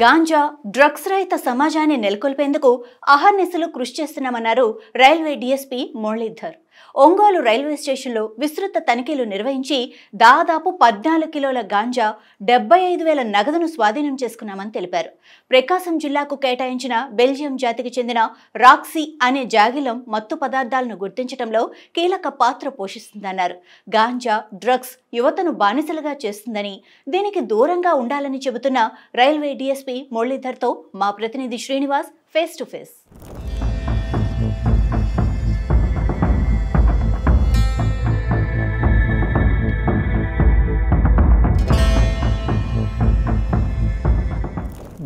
Ganja drugs రహిత సమాజాన్ని నెలకొల్పేందుకు అహర్నిశలు కృషి చేస్తున్నామన్నారు railway DSP Muralidhar. Ongole railway స్టేషన్లో విస్తృత తనిఖీలు నిర్వహించి దాదాపు 14 కిలోల గాంజా 75,000 నగదును స్వాధీనం చేసుకున్నామని తెలిపారు. ప్రకాశం జిల్లాకు కేటాయించిన బెల్జియం జాతికి చెందిన రాక్సీ అనే జాగిలం మత్తు పదార్థాలను గుర్తించడంలో కీలక పాత్ర పోషిస్తుందన్నారు. గాంజా డ్రగ్స్ యువతను బానిసలుగా చేస్తుందని, దీనికి దూరంగా ఉండాలని చెబుతున్న రైల్వే డీఎస్పీ మురళీధర్తో మా ప్రతినిధి శ్రీనివాస్ ఫేస్ టు ఫేస్.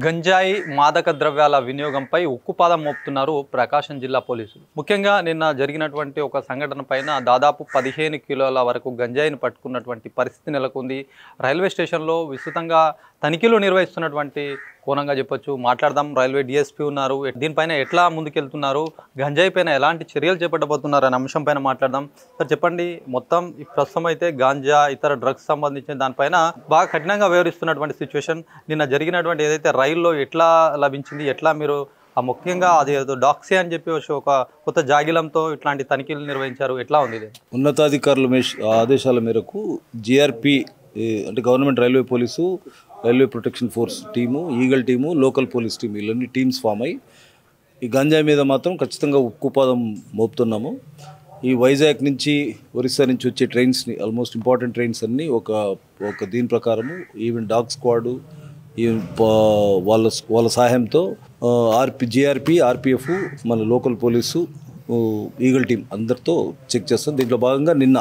గంజాయి మాదక ద్రవ్యాల వినియోగంపై ఉక్కుపాదం మోపుతున్నారు ప్రకాశం జిల్లా పోలీసులు. ముఖ్యంగా నిన్న జరిగినటువంటి ఒక సంఘటన పైన దాదాపు 15 కిలోల వరకు గంజాయిని పట్టుకున్నటువంటి పరిస్థితి నెలకొంది. రైల్వే స్టేషన్లో విస్తృతంగా తనిఖీలు నిర్వహిస్తున్నటువంటి కోణంగా చెప్పొచ్చు. మాట్లాడదాం. రైల్వే డిఎస్పీ ఉన్నారు. దీనిపైన ఎట్లా ముందుకెళ్తున్నారు, గంజాయి పైన ఎలాంటి చర్యలు చేపట్టబోతున్నారు అనే అంశం పైన మాట్లాడదాం. సార్ చెప్పండి, మొత్తం ప్రస్తుతం అయితే గాంజా ఇతర డ్రగ్స్ సంబంధించిన దానిపైన బాగా కఠినంగా వ్యవహరిస్తున్నటువంటి సిచ్యువేషన్. నిన్న జరిగినటువంటి ఏదైతే రైల్లో ఎట్లా లభించింది, ఎట్లా మీరు ముఖ్యంగా అది డాక్సీ అని చెప్పి ఒక కొత్త జాగిలంతో ఇట్లాంటి తనిఖీలు నిర్వహించారు, ఎట్లా ఉంది ఇది? ఉన్నతాధికారుల ఆదేశాల మేరకు జిఆర్పి అంటే government railway police, railway protection force team, eagle team, local police team, ఇవన్నీ టీమ్స్ ఫామ్ అయ్యి ఈ గంజాయి మీద మాత్రం ఖచ్చితంగా ఉక్కుపాదం మోపుతున్నాము. ఈ వైజాగ్ నుంచి, ఒరిస్సా నుంచి వచ్చే ట్రైన్స్ని, ఆల్మోస్ట్ ఇంపార్టెంట్ ట్రైన్స్ అన్నీ ఒక దీని ప్రకారము ఈవెన్ డాగ్ స్క్వాడు, ఈవెన్ వాళ్ళ సహాయంతో జిఆర్పి, ఆర్పిఎఫ్, మన లోకల్ పోలీసు, ఈగల్ టీం అందరితో చెక్ చేస్తాం. దీంట్లో భాగంగా నిన్న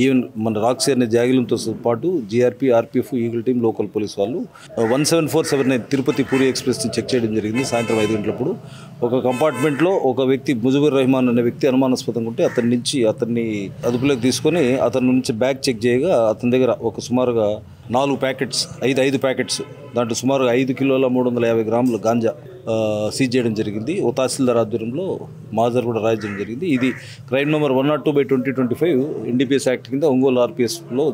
ఈవెన్ మన రాక్సీ అనే జాగిలంతో పాటు GRP, RPF, eagle team, local police వాళ్ళు 17479 తిరుపతి పూరి ఎక్స్ప్రెస్ని చెక్ చేయడం జరిగింది. సాయంత్రం 5 గంటలప్పుడు ఒక కంపార్ట్మెంట్లో ఒక వ్యక్తి ముజబుర్ రెహమాన్ అనే వ్యక్తి అనుమానాస్పదంగా ఉంటే అతన్ని అదుపులోకి తీసుకొని అతని నుంచి బ్యాగ్ చెక్ చేయగా అతని దగ్గర ఒక సుమారుగా 4 ప్యాకెట్స్, 5 ప్యాకెట్స్, దాంట్లో సుమారుగా 5 కిలోల 350 గ్రాముల గాంజా సీజ్ చేయడం జరిగింది. ఓ తహసీల్దార్ ఆధ్వర్యంలో మాజర్ కూడా రాయడం జరిగింది. ఇది క్రైమ్ నెంబర్ 102/2025 ఎన్డీపీఎస్ యాక్ట్ కింద ఒంగోలు ఆర్పిఎస్లో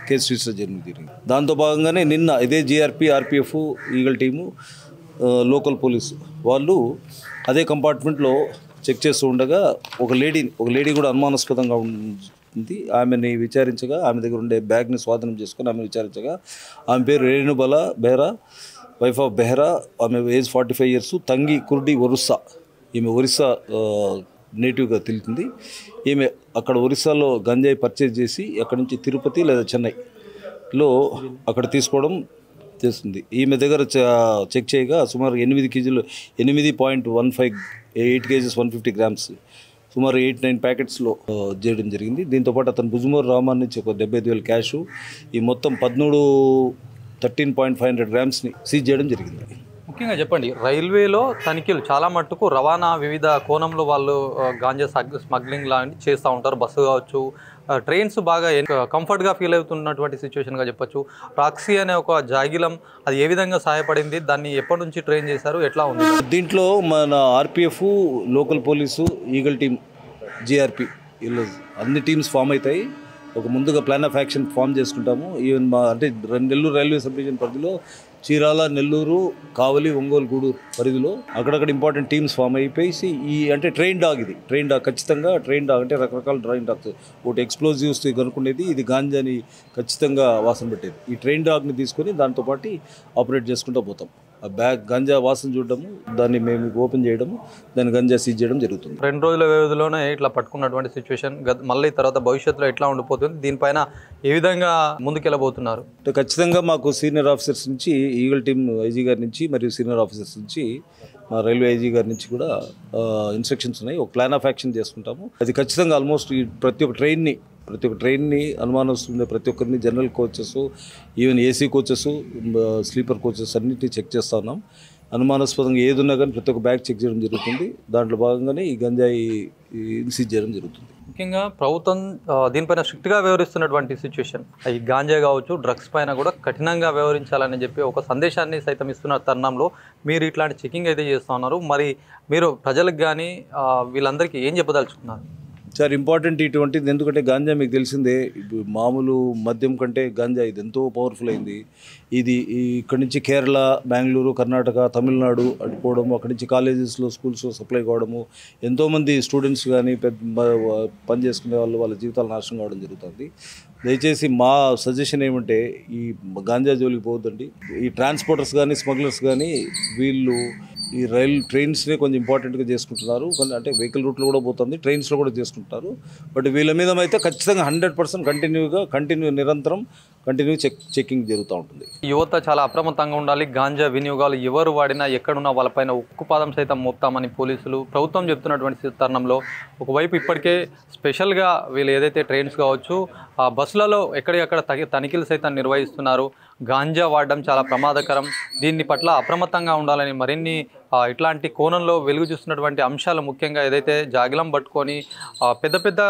కేసు రిజిస్టర్ జరిగింది. దాంతో భాగంగానే నిన్న ఇదే GRP, RPF, eagle team, local police వాళ్ళు అదే కంపార్ట్మెంట్లో చెక్ చేస్తూ ఉండగా ఒక లేడీ కూడా అనుమానాస్పదంగా ఉంది. ఆమెని విచారించగా, ఆమె దగ్గర ఉండే బ్యాగ్ని స్వాధీనం చేసుకొని ఆమెను విచారించగా, ఆమె పేరు రేణుబల బెహ్రా, వైఫ్ ఆఫ్ బెహ్రా, ఆమె ఏజ్ 45 ఇయర్స్, తంగి కుర్డి, ఒరిస్సా. ఈమె ఒరిస్సా నేటివ్గా తెలిసింది. ఈమె అక్కడ ఒరిస్సాలో గంజాయి పర్చేజ్ చేసి అక్కడి నుంచి తిరుపతి లేదా చెన్నైలో అక్కడ తీసుకోవడం చేస్తుంది. ఈమె దగ్గర చెక్ చేయగా సుమారు 8 కేజీలు 8.15 8 కేజీస్ 150 గ్రామ్స్ సుమారు 8-9 ప్యాకెట్స్లో చేయడం జరిగింది. దీంతోపాటు అతను బుజుమూర్ రామాన్ నుంచి ఒక 75,000 క్యాషు, ఈ మొత్తం 13.500 గ్రామ్స్ని సీజ్ చేయడం జరిగింది. ముఖ్యంగా చెప్పండి, రైల్వేలో తనిఖీలు చాలా మట్టుకు రవాణా వివిధ కోణంలో వాళ్ళు గాంజా స్మగ్లింగ్ లాంటివి చేస్తూ ఉంటారు. బస్సు కావచ్చు, ట్రైన్స్ బాగా కంఫర్ట్గా ఫీల్ అవుతున్నటువంటి సిచ్యువేషన్గా చెప్పొచ్చు. రాక్సీ అనే ఒక జాగిలం అది ఏ విధంగా సహాయపడింది, దాన్ని ఎప్పటి నుంచి ట్రైన్ చేశారు, ఎట్లా ఉంది? దీంట్లో మన RPF, local police, eagle team, GRP వీళ్ళు అన్ని టీమ్స్ ఫామ్ అవుతాయి. ఒక ముందుగా ప్లాన్ ఆఫ్ యాక్షన్ ఫామ్ చేసుకుంటాము. ఈవెన్ అంటే నెల్లూరు రైల్వే సబ్ డివిజన్ పరిధిలో చీరాల, నెల్లూరు, కావలి, ఒంగోలు, గూడూరు పరిధిలో అక్కడక్కడ ఇంపార్టెంట్ టీమ్స్ ఫామ్ అయిపోయి ఈ అంటే ట్రైన్ డాగ్ ఖచ్చితంగా ట్రైన్ డాగ్ అంటే రకరకాల ట్రైన్ డాగ్స్. ఒకటి ఎక్స్ప్లోజివ్స్ కనుక్కునేది, ఇది గాంజాని ఖచ్చితంగా వాసన పెట్టేది. ఈ ట్రైన్ డాగ్ని తీసుకొని దాంతోపాటు ఆపరేట్ చేసుకుంటూ పోతాం. ఆ బ్యాగ్ గంజా వాసన చూడడము, దాన్ని మేము ఓపెన్ చేయడము, దాన్ని గంజా సీజ్ చేయడం జరుగుతుంది. 2 రోజుల వ్యవధిలోనే ఇట్లా పట్టుకున్నటువంటి సిచ్యువేషన్ మళ్ళీ తర్వాత భవిష్యత్తులో ఎట్లా ఉండిపోతుంది, దీనిపైన ఏ విధంగా ముందుకెళ్ళబోతున్నారు? ఖచ్చితంగా మాకు సీనియర్ ఆఫీసర్స్ నుంచి, ఈగల్ టీమ్ ఐజీ గారి నుంచి మరియు సీనియర్ ఆఫీసర్స్ నుంచి, మా రైల్వే ఐజీ గారి నుంచి కూడా ఇన్స్ట్రక్షన్స్ ఉన్నాయి. ఒక ప్లాన్ ఆఫ్ యాక్షన్ చేసుకుంటాము. అది ఖచ్చితంగా ఆల్మోస్ట్ ప్రతి ఒక్క ట్రైన్ని అనుమానం వస్తుంది. ప్రతి ఒక్కరిని general coaches, even AC coaches, sleeper coaches అన్నింటినీ చెక్ చేస్తూ ఉన్నాం. అనుమానాస్పదంగా ఏది ఉన్నా కానీ ప్రతి ఒక్క బ్యాగ్ చెక్ చేయడం జరుగుతుంది. దాంట్లో భాగంగానే ఈ గంజాయి సీజ్ చేయడం జరుగుతుంది. ముఖ్యంగా ప్రభుత్వం దీనిపైన స్ట్రిక్ట్గా వ్యవహరిస్తున్నటువంటి సిచ్యువేషన్, ఈ గాంజా కావచ్చు, డ్రగ్స్ పైన కూడా కఠినంగా వ్యవహరించాలని చెప్పి ఒక సందేశాన్ని సైతం ఇస్తున్న తరుణంలో మీరు ఇట్లాంటి చెకింగ్ అయితే చేస్తూ ఉన్నారు. మరి మీరు ప్రజలకు కానీ వీళ్ళందరికీ ఏం చెప్పదలుచుకున్నారు? చాలా ఇంపార్టెంట్ ఇటువంటిది. ఎందుకంటే గాంజా మీకు తెలిసిందే, ఇప్పుడు మామూలు మద్యం కంటే గాంజా ఇది ఎంతో పవర్ఫుల్ అయింది. ఇది ఇక్కడి నుంచి కేరళ, బెంగళూరు, కర్ణాటక, తమిళనాడు అడిపోవడము, అక్కడి నుంచి కాలేజెస్లో, స్కూల్స్లో సప్లై కావడము, ఎంతోమంది స్టూడెంట్స్ కానీ పని చేసుకునే వాళ్ళ జీవితాలు నాశనం కావడం జరుగుతుంది. దయచేసి మా సజెషన్ ఏమంటే ఈ గాంజా జోలికి పోవద్దండి. ఈ ట్రాన్స్పోర్టర్స్ కానీ స్మగ్లర్స్ కానీ వీళ్ళు ఈ ట్రైన్స్ని కొంచెం ఇంపార్టెంట్గా చేసుకుంటున్నారు. కొన్ని అంటే వెహికల్ రూట్లో కూడా పోతుంది, ట్రైన్స్లో కూడా చేసుకుంటారు. బట్ వీళ్ళ మీద అయితే ఖచ్చితంగా 100% నిరంతరం చెకింగ్ జరుగుతూ ఉంటుంది. యువత చాలా అప్రమత్తంగా ఉండాలి. గాంజా వినియోగాలు ఎవరు వాడినా ఎక్కడున్నా వాళ్ళపైన ఉక్కుపాదం సైతం మోపుతామని పోలీసులు ప్రభుత్వం చెప్తున్నటువంటి తరుణంలో ఒకవైపు ఇప్పటికే స్పెషల్గా వీళ్ళు ఏదైతే ట్రైన్స్ కావచ్చు ఆ బస్సులలో ఎక్కడికక్కడ తనిఖీలు సైతం నిర్వహిస్తున్నారు. గాంజా వాడడం చాలా ప్రమాదకరం, దీన్ని పట్ల అప్రమత్తంగా ఉండాలని మరిన్ని ఇట్లాంటి కోణంలో వెలుగు చూస్తున్నటువంటి అంశాలు, ముఖ్యంగా ఏదైతే జాగిలం పట్టుకొని పెద్ద పెద్ద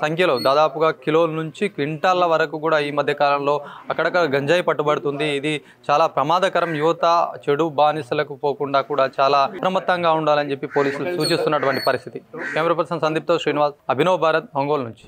సంఖ్యలో దాదాపుగా కిలోల నుంచి క్వింటాళ్ళ వరకు కూడా ఈ మధ్య కాలంలో అక్కడక్కడ గంజాయి పట్టుబడుతుంది. ఇది చాలా ప్రమాదకరం. యువత చెడు బానిసలకు పోకుండా కూడా చాలా అప్రమత్తంగా ఉండాలని చెప్పి పోలీసులు సూచిస్తున్నటువంటి పరిస్థితి. కెమెరా పర్సన్ సందీప్తో శ్రీనివాస్, అభినవ్ భారత్, ఒంగోలు నుంచి.